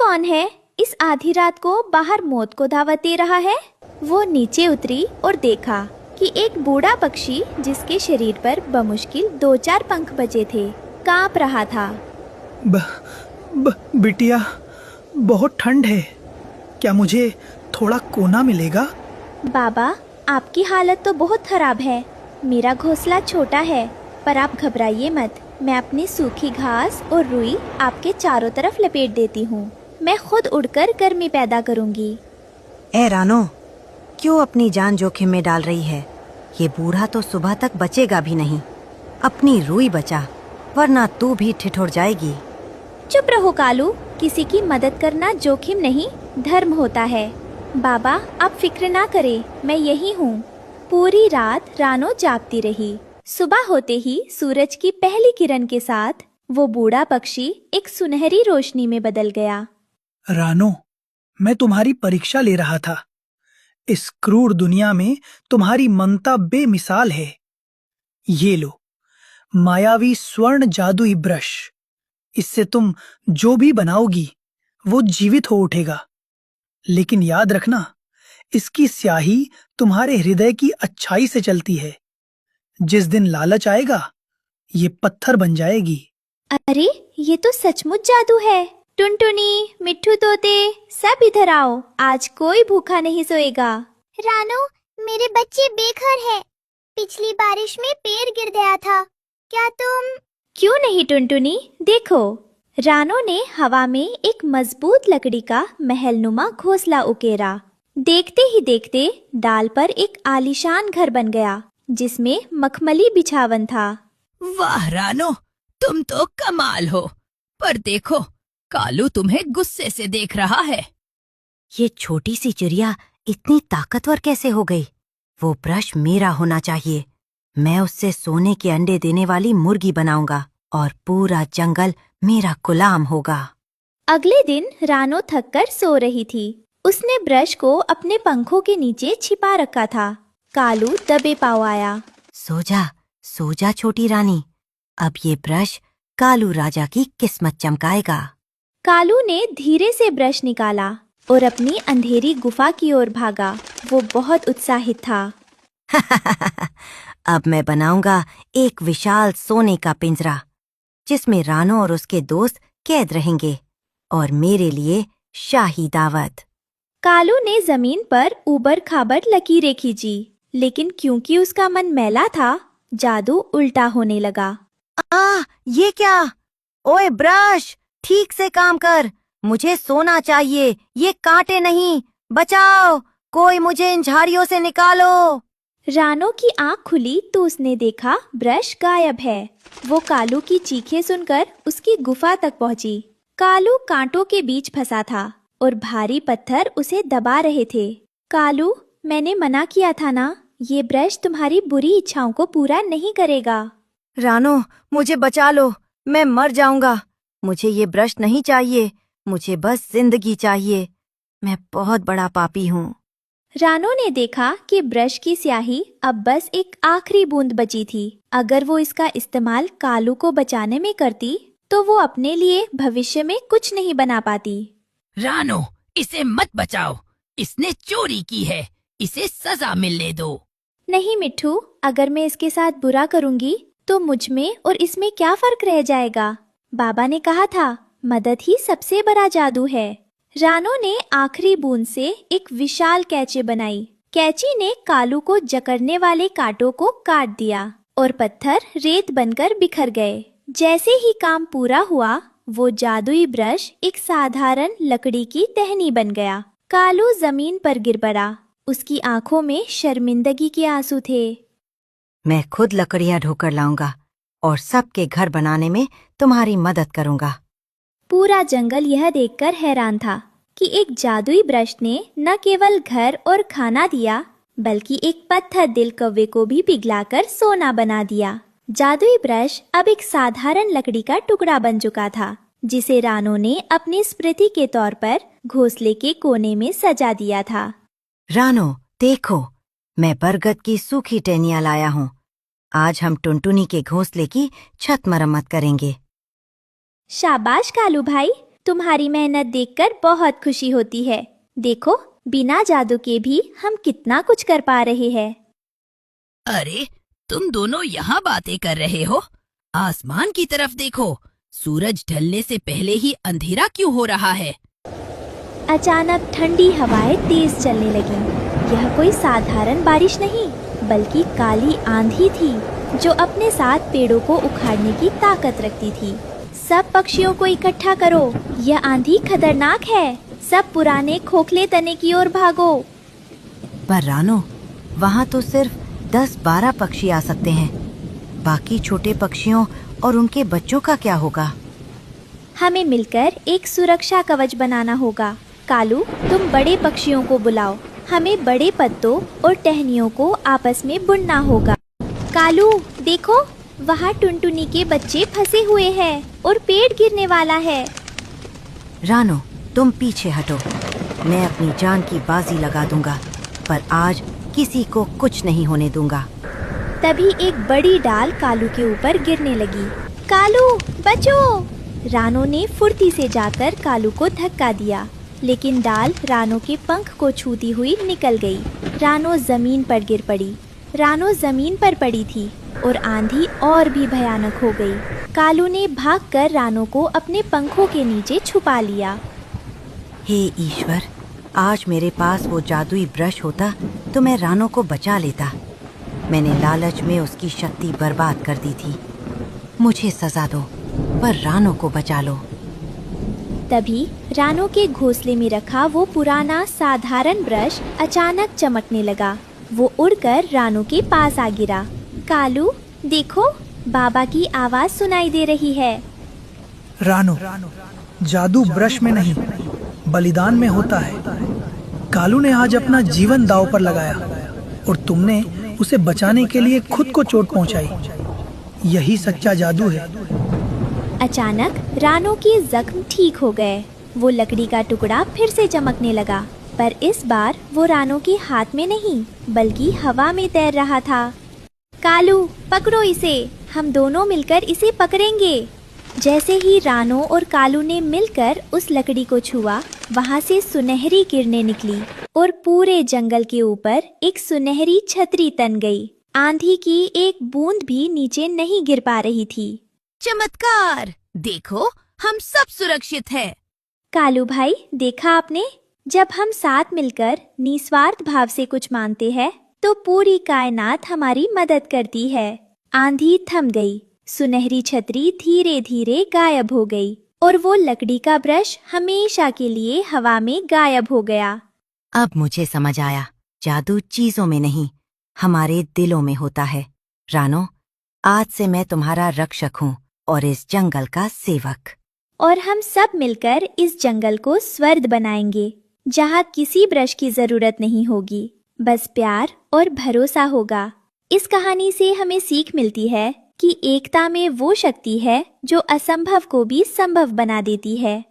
कौन है इस आधी रात को बाहर मौत को दावत दे रहा है? वो नीचे उतरी और देखा कि एक बूढ़ा पक्षी जिसके शरीर पर बमुश्किल 2-4 पंख बचे थे, कांप रहा था। बिटिया, बहुत ठंड है, क्या मुझे थोड़ा कोना मिलेगा? बाबा, आपकी हालत तो बहुत खराब है। मेरा घोंसला छोटा है, पर आप घबराइए मत। मैं अपनी सूखी घास और रुई आपके चारों तरफ लपेट देती हूँ। मैं खुद उड़कर गर्मी पैदा करूँगी। ए रानो, क्यों अपनी जान जोखिम में डाल रही है? ये बूढ़ा तो सुबह तक बचेगा भी नहीं। अपनी रुई बचा, वरना तू भी ठिठुर जाएगी। चुप रहो कालू, किसी की मदद करना जोखिम नहीं, धर्म होता है। बाबा, आप फिक्र ना करें, मैं यही हूँ। पूरी रात रानो जागती रही। सुबह होते ही सूरज की पहली किरण के साथ वो बूढ़ा पक्षी एक सुनहरी रोशनी में बदल गया। रानो, मैं तुम्हारी परीक्षा ले रहा था। इस क्रूर दुनिया में तुम्हारी ममता बेमिसाल है। ये लो, मायावी स्वर्ण जादुई ब्रश। इससे तुम जो भी बनाओगी वो जीवित हो उठेगा। लेकिन याद रखना, इसकी स्याही तुम्हारे हृदय की अच्छाई से चलती है। जिस दिन लालच आएगा, ये पत्थर बन जाएगी। अरे, ये तो सचमुच जादू है। टुनटुनी, मिट्ठू तोते, सब इधर आओ, आज कोई भूखा नहीं सोएगा। रानो, मेरे बच्चे बेघर हैं। पिछली बारिश में पेड़ गिर गया था। क्या तुम? क्यों नहीं टुनटुनी, देखो। रानो ने हवा में एक मजबूत लकड़ी का महलनुमा घोंसला उकेरा। देखते ही देखते डाल पर एक आलीशान घर बन गया, जिसमें मखमली बिछावन था। वाह रानो, तुम तो कमाल हो। पर देखो, कालू तुम्हें गुस्से से देख रहा है। ये छोटी सी चिड़िया इतनी ताकतवर कैसे हो गई? वो ब्रश मेरा होना चाहिए। मैं उससे सोने के अंडे देने वाली मुर्गी बनाऊंगा और पूरा जंगल मेरा गुलाम होगा। अगले दिन रानो थककर सो रही थी। उसने ब्रश को अपने पंखों के नीचे छिपा रखा था। कालू दबे पाँव आया। सो जा छोटी रानी। अब ये ब्रश कालू राजा की किस्मत चमकाएगा। कालू ने धीरे से ब्रश निकाला और अपनी अंधेरी गुफा की ओर भागा। वो बहुत उत्साहित था। अब मैं बनाऊंगा एक विशाल सोने का पिंजरा, जिसमें रानो और उसके दोस्त कैद रहेंगे, और मेरे लिए शाही दावत। कालू ने जमीन पर ऊबड़ खाबड़ लकीरें खींची, लेकिन क्योंकि उसका मन मैला था, जादू उल्टा होने लगा। ये क्या? ओए ब्रश, ठीक से काम कर। मुझे सोना चाहिए, ये कांटे नहीं। बचाओ, कोई मुझे इन झाड़ियों से निकालो। रानो की आंख खुली तो उसने देखा ब्रश गायब है। वो कालू की चीखें सुनकर उसकी गुफा तक पहुंची। कालू कांटों के बीच फंसा था और भारी पत्थर उसे दबा रहे थे। कालू, मैंने मना किया था ना, ये ब्रश तुम्हारी बुरी इच्छाओं को पूरा नहीं करेगा। रानो, मुझे बचा लो, मैं मर जाऊंगा। मुझे ये ब्रश नहीं चाहिए, मुझे बस जिंदगी चाहिए। मैं बहुत बड़ा पापी हूँ। रानो ने देखा कि ब्रश की स्याही अब बस एक आखिरी बूंद बची थी। अगर वो इसका इस्तेमाल कालू को बचाने में करती, तो वो अपने लिए भविष्य में कुछ नहीं बना पाती। रानो, इसे मत बचाओ, इसने चोरी की है, इसे सजा मिलने दो। नहीं मिट्ठू, अगर मैं इसके साथ बुरा करूंगी तो मुझ में और इसमें क्या फर्क रह जाएगा? बाबा ने कहा था, मदद ही सबसे बड़ा जादू है। रानो ने आखिरी बूंद से एक विशाल कैची बनाई। कैची ने कालू को जकड़ने वाले कांटों को काट दिया और पत्थर रेत बनकर बिखर गए। जैसे ही काम पूरा हुआ, वो जादुई ब्रश एक साधारण लकड़ी की टहनी बन गया। कालू जमीन पर गिर पड़ा। उसकी आंखों में शर्मिंदगी के आंसू थे। मैं खुद लकड़ियां ढोकर लाऊंगा और सबके घर बनाने में तुम्हारी मदद करूंगा। पूरा जंगल यह देखकर हैरान था कि एक जादुई ब्रश ने न केवल घर और खाना दिया, बल्कि एक पत्थर दिल कौवे को भी पिघलाकर सोना बना दिया। जादुई ब्रश अब एक साधारण लकड़ी का टुकड़ा बन चुका था, जिसे रानो ने अपनी स्मृति के तौर पर घोंसले के कोने में सजा दिया था। रानो, देखो, मैं बरगद की सूखी टहनियां लाया हूँ। आज हम टुनटुनी के घोंसले की छत मरम्मत करेंगे। शाबाश कालू भाई, तुम्हारी मेहनत देखकर बहुत खुशी होती है। देखो, बिना जादू के भी हम कितना कुछ कर पा रहे हैं। अरे, तुम दोनों यहाँ बातें कर रहे हो? आसमान की तरफ देखो, सूरज ढलने से पहले ही अंधेरा क्यों हो रहा है? अचानक ठंडी हवाएं तेज चलने लगीं। यह कोई साधारण बारिश नहीं, बल्कि काली आंधी थी जो अपने साथ पेड़ों को उखाड़ने की ताकत रखती थी। सब पक्षियों को इकट्ठा करो, यह आंधी खतरनाक है। सब पुराने खोखले तने की ओर भागो। पर रानो, वहाँ तो सिर्फ 10-12 पक्षी आ सकते हैं। बाकी छोटे पक्षियों और उनके बच्चों का क्या होगा? हमें मिलकर एक सुरक्षा कवच बनाना होगा। कालू, तुम बड़े पक्षियों को बुलाओ। हमें बड़े पत्तों और टहनियों को आपस में बुनना होगा। कालू, देखो, वहाँ टुनटुनी के बच्चे फंसे हुए हैं और पेड़ गिरने वाला है। रानो, तुम पीछे हटो। मैं अपनी जान की बाजी लगा दूंगा, पर आज किसी को कुछ नहीं होने दूंगा। तभी एक बड़ी डाल कालू के ऊपर गिरने लगी। कालू, बचो! रानो ने फुर्ती से जाकर कालू को धक्का दिया, लेकिन डाल रानो के पंख को छूती हुई निकल गई। रानो जमीन पर गिर पड़ी। रानो जमीन पर पड़ी थी और आंधी और भी भयानक हो गई। कालू ने भागकर रानो को अपने पंखों के नीचे छुपा लिया। हे ईश्वर, आज मेरे पास वो जादुई ब्रश होता तो मैं रानो को बचा लेता। मैंने लालच में उसकी शक्ति बर्बाद कर दी थी। मुझे सजा दो, पर रानो को बचा लो। तभी रानो के घोंसले में रखा वो पुराना साधारण ब्रश अचानक चमकने लगा। वो उड़कर रानो के पास आ गिरा। कालू, देखो, बाबा की आवाज सुनाई दे रही है। रानो, जादू ब्रश में नहीं, बलिदान में होता है। कालू ने आज अपना जीवन दांव पर लगाया और तुमने उसे बचाने के लिए खुद को चोट पहुंचाई। यही सच्चा जादू है। अचानक रानो के जख्म ठीक हो गए। वो लकड़ी का टुकड़ा फिर से चमकने लगा, पर इस बार वो रानो के हाथ में नहीं, बल्कि हवा में तैर रहा था। कालू, पकड़ो इसे, हम दोनों मिलकर इसे पकड़ेंगे। जैसे ही रानो और कालू ने मिलकर उस लकड़ी को छुआ, वहाँ से सुनहरी किरणें निकली और पूरे जंगल के ऊपर एक सुनहरी छतरी तन गई। आंधी की एक बूंद भी नीचे नहीं गिर पा रही थी। चमत्कार! देखो, हम सब सुरक्षित हैं। कालू भाई, देखा आपने? जब हम साथ मिलकर निस्वार्थ भाव से कुछ मानते हैं, तो पूरी कायनात हमारी मदद करती है। आंधी थम गई, सुनहरी छतरी धीरे धीरे गायब हो गई और वो लकड़ी का ब्रश हमेशा के लिए हवा में गायब हो गया। अब मुझे समझ आया, जादू चीजों में नहीं, हमारे दिलों में होता है। रानो, आज से मैं तुम्हारा रक्षक हूँ और इस जंगल का सेवक। और हम सब मिलकर इस जंगल को स्वर्ग बनाएंगे, जहाँ किसी ब्रश की जरूरत नहीं होगी, बस प्यार और भरोसा होगा। इस कहानी से हमें सीख मिलती है कि एकता में वो शक्ति है जो असंभव को भी संभव बना देती है।